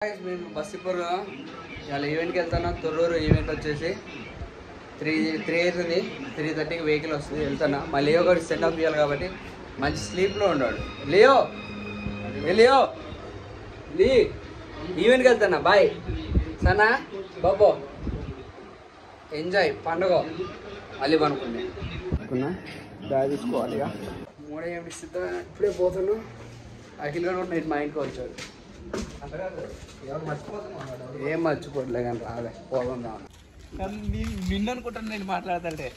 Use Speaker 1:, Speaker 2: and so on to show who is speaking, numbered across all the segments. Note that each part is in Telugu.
Speaker 1: మేము బస్సిపూర్ ఇవాళ ఈవెంట్కి వెళ్తాను. తొర్రూరు ఈవెంట్ వచ్చేసి 3 అవుతుంది. 3:30కి వెహికల్ వస్తుంది. వెళ్తాను. మా లియో కూడా సెండ్ ఆఫ్ చేయాలి కాబట్టి మంచి స్లీప్లో ఉన్నాడు. లియో లియో లీ ఈవెంట్కి వెళ్తానా. బాయ్ సనా బాబో ఎంజాయ్ పండుగ మళ్ళీ అనుకున్నా బ్యాగ్ తీసుకోవాలి. ఇక 3 AM సిద్ధం. ఇప్పుడే పోతాను. అఖిల్ కూడా నేను మా ఇంటికి వచ్చాడు. ఏం మర్చిపోట్లే కానీ రాలే పోదాం.
Speaker 2: నిన్ను అనుకుంటాను నేను మాట్లాడతాంటే.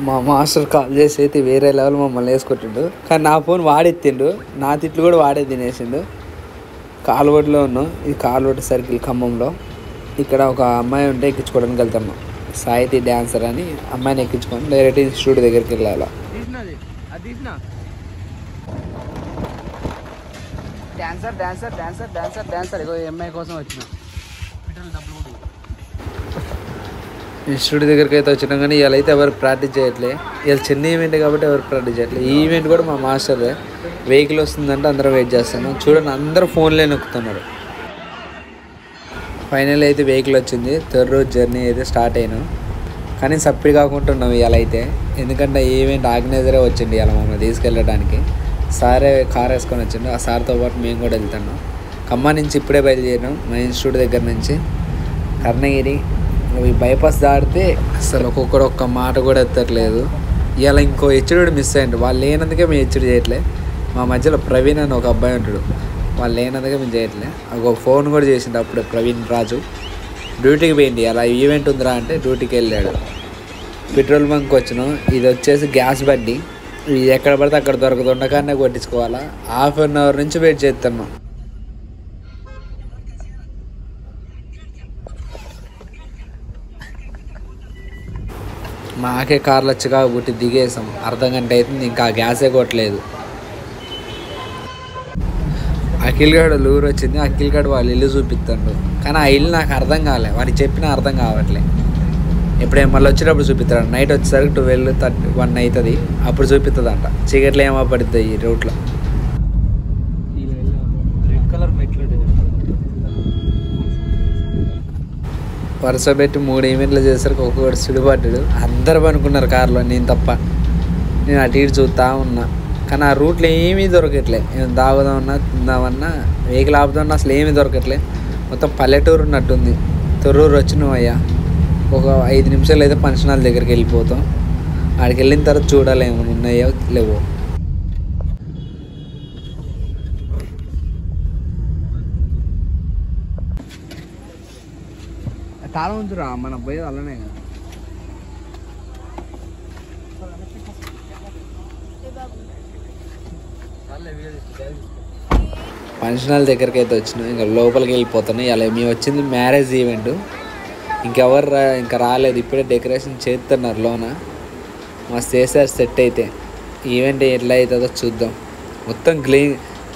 Speaker 1: మా మాస్టర్ కాల్ చేసి అయితే వేరే లెవెల్ మమ్మల్ని వేసుకొట్టిండు. కానీ నా ఫోన్ వాడెత్తిండు. నా తిట్లు కూడా వాడే తినేసిండు. కాలువడిలో ఉన్నాం. ఇది కాలువడి సర్కిల్ ఖమ్మంలో. ఇక్కడ ఒక అమ్మాయి ఉంటే ఎక్కించుకోవడానికి వెళ్తున్నాం. సాహితీ డ్యాన్సర్ అని అమ్మాయిని ఎక్కించుకొని డైరెక్ట్ ఇన్స్టిట్యూట్ దగ్గరికి వెళ్ళాలి. Dancer dancer dancer dancer dancer ఇగో ఎంఐ కోసం వచ్చిన ఇన్స్టిట్యూట్ దగ్గరికి అయితే వచ్చినాం. కానీ ఇవాళ అయితే ఎవరు ప్రాక్టీస్ చేయట్లే. ఇవాళ చిన్న ఈవెంట్ కాబట్టి ఎవరు ప్రాక్టీస్ చేయట్లేదు. ఈ ఈవెంట్ కూడా మా మాస్టర్ వెహికల్ వస్తుందంటే అందరం వెయిట్ చేస్తున్నాం. చూడండి అందరూ ఫోన్లే నొక్కుతున్నారు. ఫైనల్ అయితే వెహికల్ వచ్చింది. తొర్రూరు జర్నీ అయితే స్టార్ట్ అయినాం. కానీ సప్పిడి కాకుంటున్నాం ఇవాళ అయితే. ఎందుకంటే ఈవెంట్ ఆర్గనైజరే వచ్చింది ఇవాళ మమ్మల్ని తీసుకెళ్ళడానికి. సారే కార్ వేసుకొని వచ్చిండు. ఆ సార్తో పాటు మేము కూడా వెళ్తున్నాం. ఖమ్మం నుంచి ఇప్పుడే బయలుదేరినాం. మా ఇన్స్టిట్యూట్ దగ్గర నుంచి కర్ణగిరి ఈ బైపాస్ దాటితే అసలు ఒక్క మాట కూడా ఎత్తట్లేదు. ఇవాళ ఇంకో హెచ్చుడు మిస్ అయ్యండు. వాళ్ళు లేనందుకే మేము హెచ్చుడు చేయట్లే. మా మధ్యలో ప్రవీణ్ అని ఒక అబ్బాయి ఉంటాడు. వాళ్ళు లేనందుకే మేము చేయట్లే. ఒక ఫోన్ కూడా చేసిండు అప్పుడే ప్రవీణ్ రాజు. డ్యూటీకి పోయింది. అలా ఈవెంట్ ఉందిరా అంటే డ్యూటీకి వెళ్ళాడు. పెట్రోల్ బంక్ వచ్చినాం. ఇది వచ్చేసి గ్యాస్ బండి. ఇది ఎక్కడ పడితే అక్కడ దొరకదు. కానీ కొట్టించుకోవాలా. ½ అన్ అవర్ నుంచి వెయిట్ చేస్తున్నాం. మాకే కార్లు వచ్చి కాబట్టి దిగేసాం. అర్ధ గంట అవుతుంది. ఇంకా గ్యాసే కొట్టలేదు. అఖిల్ గడు ఊరు వచ్చింది. అఖిల్ గడు వాళ్ళు ఇల్లు చూపిస్తాడు. కానీ ఆ ఇల్లు నాకు అర్థం కాలే. వారికి చెప్పినా అర్థం కావట్లే. ఎప్పుడేం మళ్ళీ వచ్చేటప్పుడు చూపిస్తాడు. నైట్ వచ్చేసరికి 12-1 అవుతుంది. అప్పుడు చూపిస్తుందంట. చీకట్లో ఏమో పడుతుంది ఈ రూట్లో.
Speaker 2: రెడ్ కలర్ మెట్లు
Speaker 1: వరుస పెట్టి 3 ఈవెంట్లు చేసరికి ఒక్కొక్కటి సుడిపడ్డాడు. అందరూ అనుకున్నారు కారులో, నేను తప్ప. నేను అటు ఇటు చూస్తూ ఉన్నా. కానీ ఆ రూట్లో ఏమీ దొరకట్లే. ఏం తాగుదామన్నా తిందామన్నా వెహికల్ ఆపుదామన్నా అసలు ఏమీ దొరకట్లే. మొత్తం పల్లెటూరు ఉన్నట్టుంది. తొర్రూరు వచ్చినాం అయ్యా. ఒక 5 నిమిషాలు అయితే ఫంక్షన్ హాల్ దగ్గరికి వెళ్ళిపోతాం. ఆడికి వెళ్ళిన తర్వాత చూడాలి ఏమైనా ఉన్నాయో లేవో. తాళం ఉంచురా, మనం పోయేది అలానే కదా. ఫంక్షన్ హాల్ దగ్గరికి అయితే వచ్చినాం. ఇంకా లోపలికి వెళ్ళిపోతున్నాం. ఇలా మేము వచ్చింది మ్యారేజ్ ఈవెంట్. ఇంకెవరు ఇంకా రాలేదు. ఇప్పుడే డెకరేషన్ చేస్తున్నారు లోన. మస్తు చేశారు సెట్. అయితే ఈవెంట్ ఎట్లా అవుతుందో చూద్దాం. మొత్తం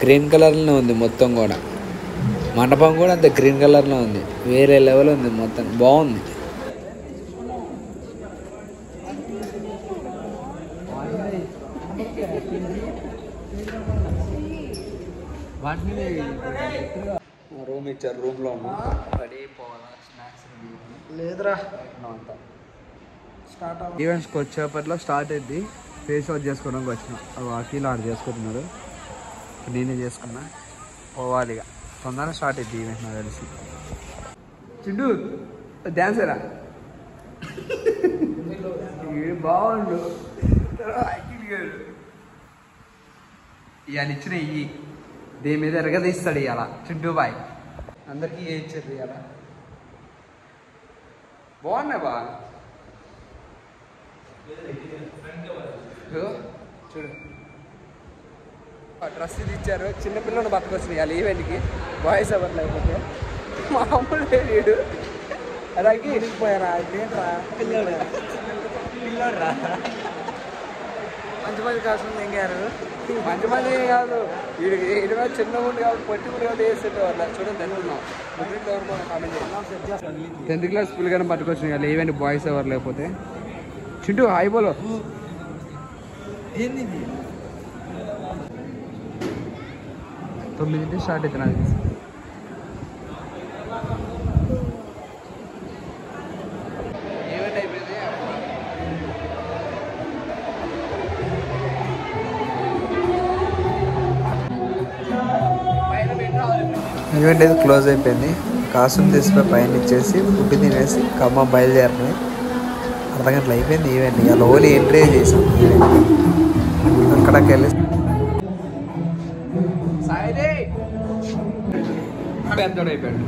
Speaker 1: గ్రీన్ కలర్లోనే ఉంది మొత్తం కూడా. మండపం కూడా అంత గ్రీన్ కలర్లో ఉంది. వేరే లెవెల్ ఉంది. మొత్తం బాగుంది. రూమ్ ఇచ్చారు. రూమ్లో ఉన్నాం. రెడీ అయిపోవాలా. స్నాక్స్
Speaker 2: లేదురా
Speaker 1: అంతా
Speaker 2: స్టార్ట్
Speaker 1: ఈవెంట్స్కి వచ్చేపట్లో స్టార్ట్ అయింది. ఫేస్ వాష్ చేసుకోవడానికి వచ్చినాం. అఖిల్ ఆర్డర్ చేసుకుంటున్నాడు. నేనే చేసుకున్నా. పోవాలి ఇక. తొందరగా స్టార్ట్ అయింది ఈవెంట్ నాకు తెలిసి. చిండు డ్యాన్సరా బాగుండు. ఇవాళ ఇచ్చిన ఇవి దేని మీద ఎరగదీస్తాడు ఇవాళ చింటూ బాయ్. అందరికీ ఏ ఇచ్చారు ఇవాళ. బాగున్నాయి బా. చూడు డ్రెస్ ఇది ఇచ్చారు. చిన్నపిల్లలు పట్టుకొచ్చినాయి వాళ్ళ ఈవెంట్కి. బాయ్స్ ఎవరు లేకపోతే మామూలు లేడు. అలాగే
Speaker 2: పోయారా ఏంట్రా పిల్లరా
Speaker 1: మంచి మంది కాస్తుంది ఎంగారు. మంచి మంది కాదు వీడికి ఇటుగా చిన్నగా ఉండి కాబట్టి పట్టి కూడా కాబట్టి వేసేట వాళ్ళ చూడండి. తింటున్నాం. 10th క్లాస్ పిల్లగానే పట్టుకొచ్చినాయి వాళ్ళు ఈవెంట్. బాయ్స్ ఎవరు లేకపోతే. చింటూ హాయ్ బోలో.
Speaker 2: ఏంది
Speaker 1: 9 స్టార్ట్ అవుతుంది నాకు. ఈవెంట్ అయితే క్లోజ్ అయిపోయింది. కాసులు తీసిపోయి పైన ఇచ్చేసి ఫుడ్ తినేసి ఖమ్మం బయలుదేరినాయి. అర్ధ గంటలు అయిపోయింది ఈవెంట్. ఇక ఓన్లీ ఎంట్రీ చేసాం. అక్కడికి వెళ్ళి అయిపోయాడు.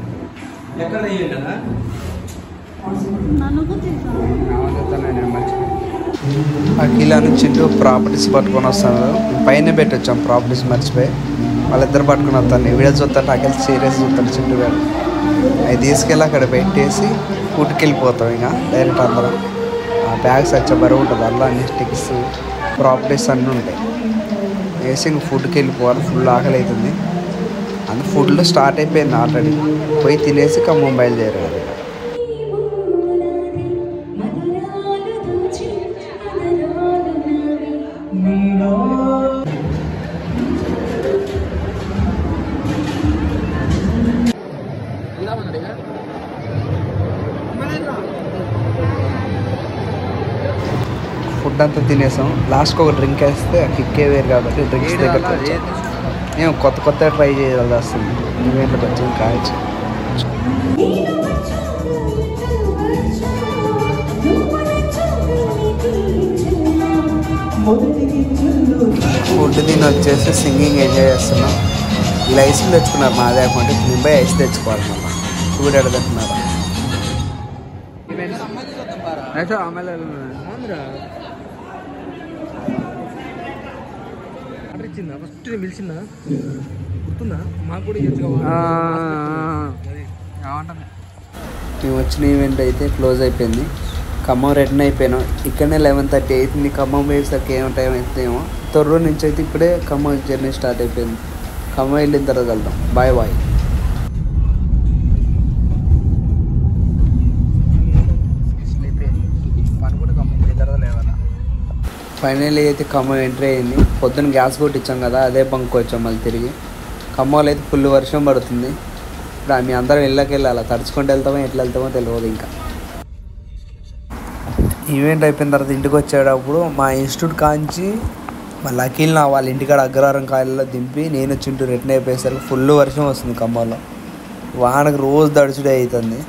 Speaker 1: అఖిల నుంచి ప్రాపర్టీస్ పట్టుకొని వస్తాను. పైన పెట్టి వచ్చాం ప్రాపర్టీస్ మర్చిపోయి. వాళ్ళిద్దరు పట్టుకుని వస్తాను. వీడియో చూస్తాను. అఖిల సీరియస్ చూస్తాను చింటూ గారు. అవి తీసుకెళ్ళి అక్కడ పెట్టేసి ఫుడ్కి వెళ్ళిపోతాం. ఇక డైరెక్ట్ అందరం ఆ బ్యాగ్స్ వచ్చే బరువు ఉంటుంది. అలా అన్ని స్టిక్స్ ప్రాపర్టీస్ అన్నీ ఉంటాయి. వేసి ఇంక ఫుడ్కి వెళ్ళిపోవాలి. ఫుల్ ఆకలి అవుతుంది. అందు ఫుడ్లో స్టార్ట్ అయిపోయింది ఆల్రెడీ. పోయి తినేసి ఖమ్మం బయలుదేరారు. ఫుడ్ అంతా తినేసాం. లాస్ట్కి ఒక డ్రింక్ వేస్తే కిక్కే వేరు కాబట్టి డ్రింక్స్ దగ్గర మేము కొత్త ట్రై చేయాల్సి వస్తుంది. ఈవెంట్కి వచ్చి కాయచ్చు. ఫుడ్ తిని వచ్చేసి సింగింగ్ ఎంజాయ్ చేస్తున్నాం. వీళ్ళు ఐస్లు తెచ్చుకున్నారు. మాదే అకౌంట్ ముంబై ఐస్ తెచ్చుకోవాలి. మళ్ళీ చూడు ఎడదంటున్నారు.
Speaker 2: ఫస్ట్ పిలిచిందా గుర్తుందా? మాకు కూడా
Speaker 1: మేము వచ్చిన ఈవెంట్ అయితే క్లోజ్ అయిపోయింది. ఖమ్మం రిటర్న్ అయిపోయినాం. ఇక్కడనే 11:30 అవుతుంది. ఖమ్మం పోయేసరికి ఏమో టైం అవుతుందేమో. తొర్రూరు నుంచి అయితే ఇప్పుడే ఖమ్మం జర్నీ స్టార్ట్ అయిపోయింది. ఖమ్మం వెళ్ళిన తర్వాత వెళ్దాం. Bye bye. ఫైనల్లీ అయితే ఖమ్మం ఎంట్రీ అయింది. పొద్దున్న గ్యాస్ కొట్టించాం కదా, అదే బంక్ వచ్చాం మళ్ళీ తిరిగి. ఖమ్మంలో అయితే ఫుల్ వర్షం పడుతుంది. ఇప్పుడు మీ అందరం ఇళ్ళకి వెళ్ళాలి. తడుచుకుంటూ వెళ్తామో ఎట్లా వెళ్తామో తెలియదు. ఇంకా ఈవెంట్ అయిపోయిన తర్వాత ఇంటికి వచ్చేటప్పుడు మా ఇన్స్టిట్యూట్ కాంచి మళ్ళీ అఖిల్ వాళ్ళ ఇంటికాడ అగ్రహారం కాయలలో దింపి నేను చింటూ రిటర్న్ అయిపోయేసరికి ఫుల్ వర్షం వస్తుంది. ఖమ్మంలో వానకు రోజు దడుచుడే అవుతుంది.